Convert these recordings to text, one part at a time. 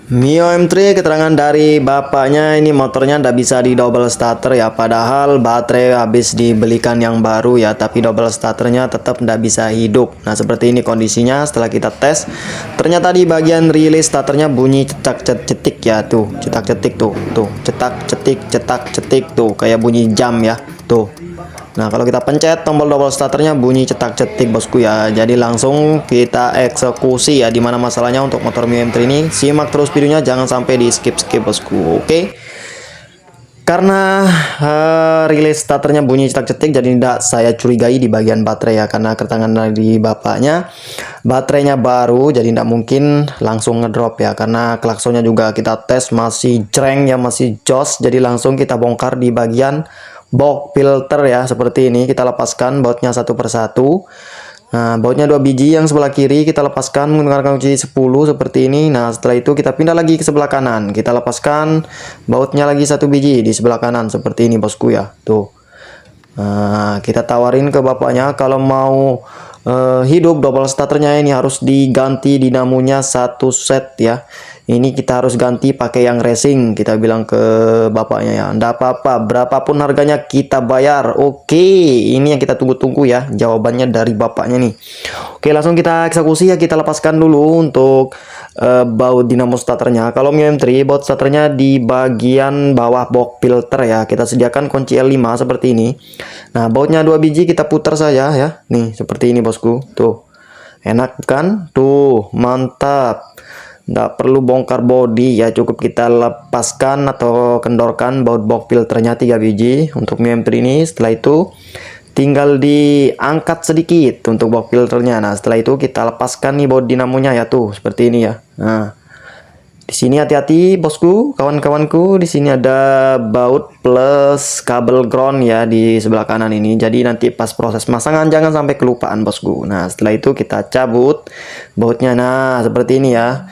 Mio M3 keterangan dari bapaknya ini motornya ndak bisa di double starter ya, padahal baterai habis dibelikan yang baru ya, tapi double starternya tetap ndak bisa hidup. Nah seperti ini kondisinya setelah kita tes, ternyata di bagian relay starternya bunyi cetak cetik ya, tuh cetak cetik tuh cetak cetik tuh kayak bunyi jam ya tuh. Nah kalau kita pencet tombol double starternya bunyi cetak cetik bosku ya. Jadi langsung kita eksekusi ya. Dimana masalahnya untuk motor Mio M3 ini, simak terus videonya, jangan sampai di skip bosku. Oke. Karena relay starternya bunyi cetak cetik, jadi tidak saya curigai di bagian baterai ya, karena keterangan dari bapaknya baterainya baru, jadi tidak mungkin langsung ngedrop ya, karena klaksonnya juga kita tes masih jreng ya, masih jos. Jadi langsung kita bongkar di bagian box filter ya, seperti ini. Kita lepaskan bautnya satu persatu. Nah bautnya 2 biji, yang sebelah kiri kita lepaskan menggunakan kunci 10 seperti ini. Nah setelah itu kita pindah lagi ke sebelah kanan, kita lepaskan bautnya lagi 1 biji di sebelah kanan seperti ini bosku ya tuh. Nah kita tawarin ke bapaknya kalau mau hidup double starternya ini harus diganti dinamonya 1 set ya. Ini kita harus ganti pakai yang racing, kita bilang ke bapaknya ya. Nggak apa-apa, berapapun harganya kita bayar. Oke, ini yang kita tunggu-tunggu ya jawabannya dari bapaknya nih. Oke, langsung kita eksekusi ya. Kita lepaskan dulu untuk baut dinamo starternya. Kalau Mio M3 baut starternya di bagian bawah box filter ya. Kita sediakan kunci L5 seperti ini. Nah bautnya 2 biji, kita putar saja ya. Nih seperti ini bosku. Tuh enak kan? Tuh mantap. Nggak perlu bongkar bodi ya, cukup kita lepaskan atau kendorkan baut box filternya 3 biji untuk Mio M3 ini. Setelah itu tinggal diangkat sedikit untuk box filternya. Nah setelah itu kita lepaskan nih baut dinamonya ya, tuh seperti ini ya. Nah di sini hati-hati bosku, kawan-kawanku. Di sini ada baut plus kabel ground ya di sebelah kanan ini. Jadi nanti pas proses masangan jangan sampai kelupaan bosku. Nah setelah itu kita cabut bautnya. Nah seperti ini ya.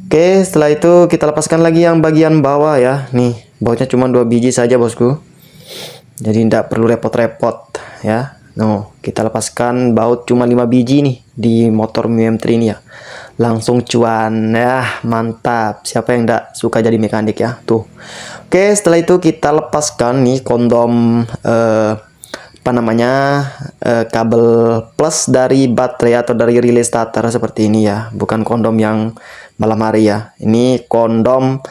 Oke, setelah itu kita lepaskan lagi yang bagian bawah ya. Nih, bautnya cuma 2 biji saja bosku. Jadi tidak perlu repot-repot ya. No, kita lepaskan baut cuma 5 biji nih di motor Mio M3 ini ya. Langsung cuan ya, mantap. Siapa yang tidak suka jadi mekanik ya? Tuh. Oke, setelah itu kita lepaskan nih kondom apa namanya kabel plus dari baterai atau dari relay starter seperti ini ya, bukan kondom yang malam hari ya. Ini kondom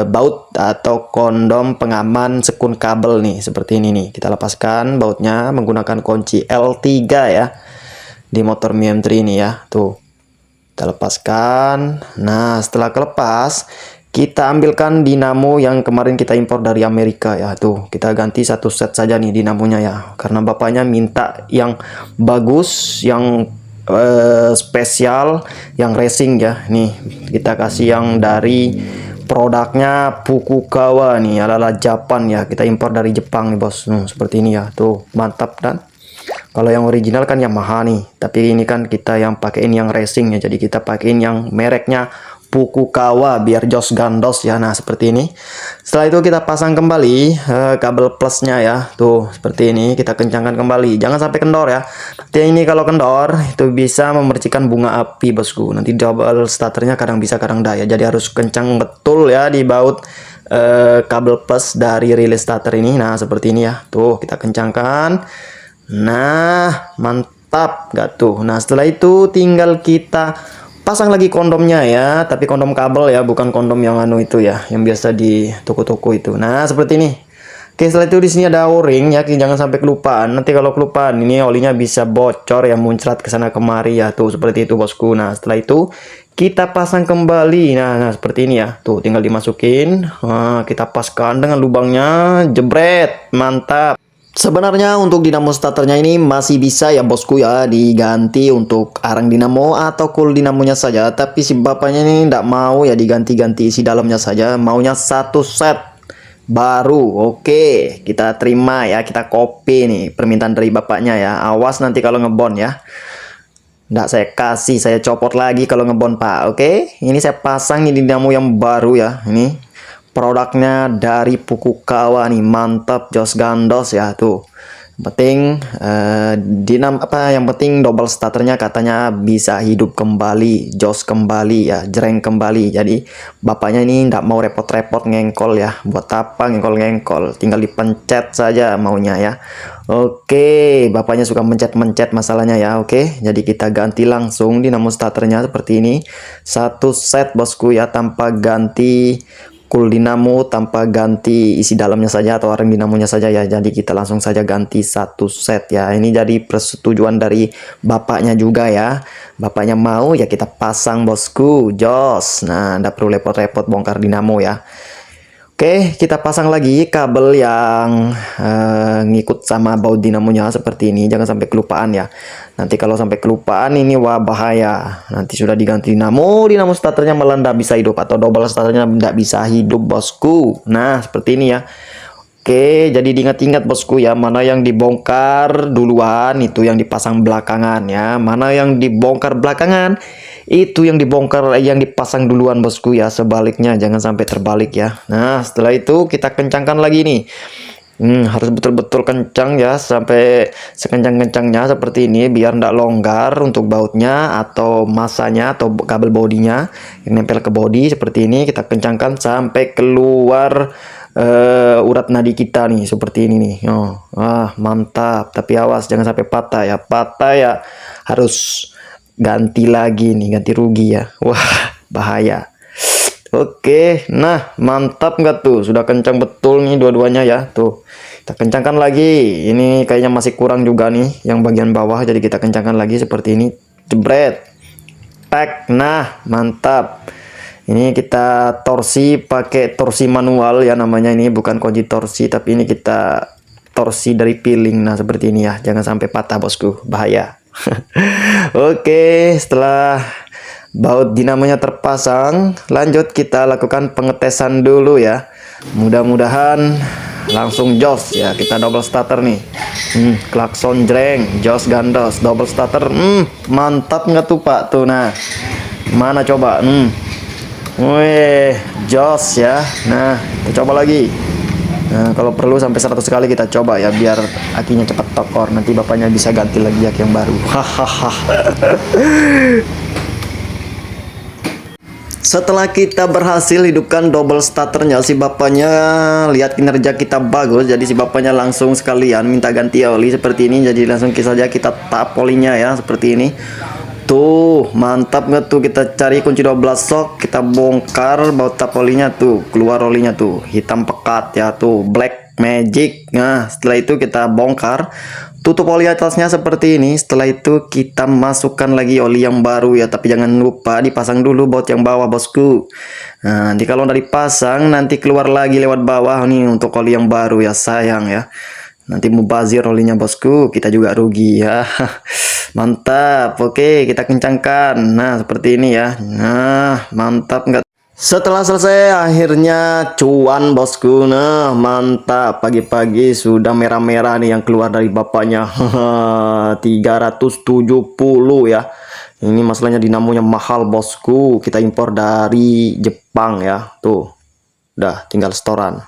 baut atau kondom pengaman sekun kabel nih seperti ini nih. Kita lepaskan bautnya menggunakan kunci L3 ya di motor Mio M3 ini ya. Tuh kita lepaskan. Nah setelah kelepas, kita ambilkan dinamo yang kemarin kita impor dari Amerika ya. Tuh kita ganti 1 set saja nih dinamonya ya, karena bapaknya minta yang bagus, yang spesial, yang racing ya. Nih kita kasih yang dari produknya Fukugawa nih, ala-ala Japan ya. Kita impor dari Jepang nih bos. Seperti ini ya. Tuh mantap. Dan kalau yang original kan Yamaha nih, tapi ini kan kita yang pakein yang racing ya. Jadi kita pakein yang mereknya Fukugawa biar jos gandos ya. Nah seperti ini. Setelah itu kita pasang kembali kabel plusnya ya. Tuh seperti ini, kita kencangkan kembali, jangan sampai kendor ya. Nanti ini kalau kendor itu bisa memercikan bunga api bosku. Nanti double starternya kadang bisa kadang enggak ya. Jadi harus kencang betul ya di baut kabel plus dari relay starter ini. Nah seperti ini ya. Tuh kita kencangkan. Nah mantap gak tuh. Nah setelah itu tinggal kita pasang lagi kondomnya ya, tapi kondom kabel ya, bukan kondom yang anu itu ya, yang biasa di toko-toko itu. Nah seperti ini. Oke, setelah itu di sini ada o-ring ya, jangan sampai kelupaan. Nanti kalau kelupaan ini olinya bisa bocor ya, muncrat ke sana kemari ya. Tuh seperti itu bosku. Nah setelah itu kita pasang kembali. Nah seperti ini ya. Tuh tinggal dimasukin. Nah, kita paskan dengan lubangnya, jebret, mantap. Sebenarnya untuk dinamo starternya ini masih bisa ya bosku ya diganti untuk arang dinamo atau cool dinamonya saja, tapi si bapaknya ini tidak mau ya diganti-ganti isi dalamnya saja, maunya 1 set baru. Oke, kita terima ya, kita copy nih permintaan dari bapaknya ya. Awas nanti kalau ngebon ya, nggak saya kasih, saya copot lagi kalau ngebon pak. Oke, ini saya pasang ini dinamo yang baru ya. Ini produknya dari Fukugawa nih, mantap jos gandos ya. Tuh Penting yang penting double starternya katanya bisa hidup kembali, jos kembali ya, jreng kembali. Jadi bapaknya ini nggak mau repot-repot ngengkol ya. Buat apa ngengkol-ngengkol, tinggal dipencet saja maunya ya. Oke, bapaknya suka mencet-mencet masalahnya ya. Oke, jadi kita ganti langsung dinamo starternya seperti ini. Satu set bosku ya, tanpa ganti cool dinamo, tanpa ganti isi dalamnya saja atau ring dinamonya saja ya. Jadi kita langsung saja ganti satu set ya. Ini jadi persetujuan dari bapaknya juga ya. Bapaknya mau ya kita pasang bosku, jos. Nah, nggak perlu repot-repot bongkar dinamo ya. Oke, kita pasang lagi kabel yang ngikut sama baut dinamonya seperti ini. Jangan sampai kelupaan ya. Nanti kalau sampai kelupaan ini wah bahaya. Nanti sudah diganti dinamo starternya malah nggak bisa hidup atau double starternya nggak bisa hidup bosku. Nah, seperti ini ya. Oke, jadi diingat-ingat bosku ya, mana yang dibongkar duluan itu yang dipasang belakangan ya. Mana yang dibongkar belakangan itu yang dipasang duluan bosku ya. Sebaliknya jangan sampai terbalik ya. Nah, setelah itu kita kencangkan lagi nih. Harus betul-betul kencang ya, sampai sekencang-kencangnya seperti ini biar ndak longgar untuk bautnya atau masanya atau kabel bodinya yang nempel ke bodi seperti ini. Kita kencangkan sampai keluar urat nadi kita nih seperti ini nih. Mantap, tapi awas jangan sampai patah ya. Patah ya harus ganti lagi nih, ganti rugi ya. Wah, bahaya. Oke, nah mantap nggak tuh? Sudah kencang betul nih dua-duanya ya. Tuh, kita kencangkan lagi. Ini kayaknya masih kurang juga nih yang bagian bawah. Jadi kita kencangkan lagi seperti ini. Jebret. Tak. Nah, mantap. Ini kita torsi pakai torsi manual ya namanya, ini bukan kunci torsi tapi ini kita torsi dari piling. Nah, seperti ini ya. Jangan sampai patah bosku, bahaya. Oke, setelah baut dinamonya terpasang, lanjut kita lakukan pengetesan dulu ya. Mudah-mudahan langsung jos ya. Kita double starter nih. Klakson jreng, jos gandos, double starter. Mantap nggak tuh Pak tuh? Nah, mana coba? Wih, jos ya. Nah, kita coba lagi. Nah, kalau perlu sampai 100 kali kita coba ya, biar akinya cepat tokor. Nanti bapaknya bisa ganti lagi aki yang baru. Hahaha. Setelah kita berhasil hidupkan double starternya, si bapaknya lihat kinerja kita bagus, jadi si bapaknya langsung sekalian minta ganti oli seperti ini. Jadi langsung saja kita tap olinya ya seperti ini. Tuh, mantap nggak tuh? Kita cari kunci 12 sok, kita bongkar baut tap olinya tuh, keluar olinya tuh, hitam pekat ya tuh, black magic. Nah, setelah itu kita bongkar, tutup oli atasnya seperti ini. Setelah itu kita masukkan lagi oli yang baru ya, tapi jangan lupa dipasang dulu baut yang bawah bosku. Nah, nanti kalau udah dipasang, nanti keluar lagi lewat bawah nih untuk oli yang baru ya, sayang ya. Nanti mubazir olinya bosku, kita juga rugi ya. Mantap. Oke, kita kencangkan. Nah, seperti ini ya. Nah, mantap nggak? Setelah selesai akhirnya cuan bosku. Nah, mantap. Pagi-pagi sudah merah-merah nih yang keluar dari bapaknya. 370 ya. Ini masalahnya dinamonya mahal bosku. Kita impor dari Jepang ya. Tuh. Udah tinggal setoran.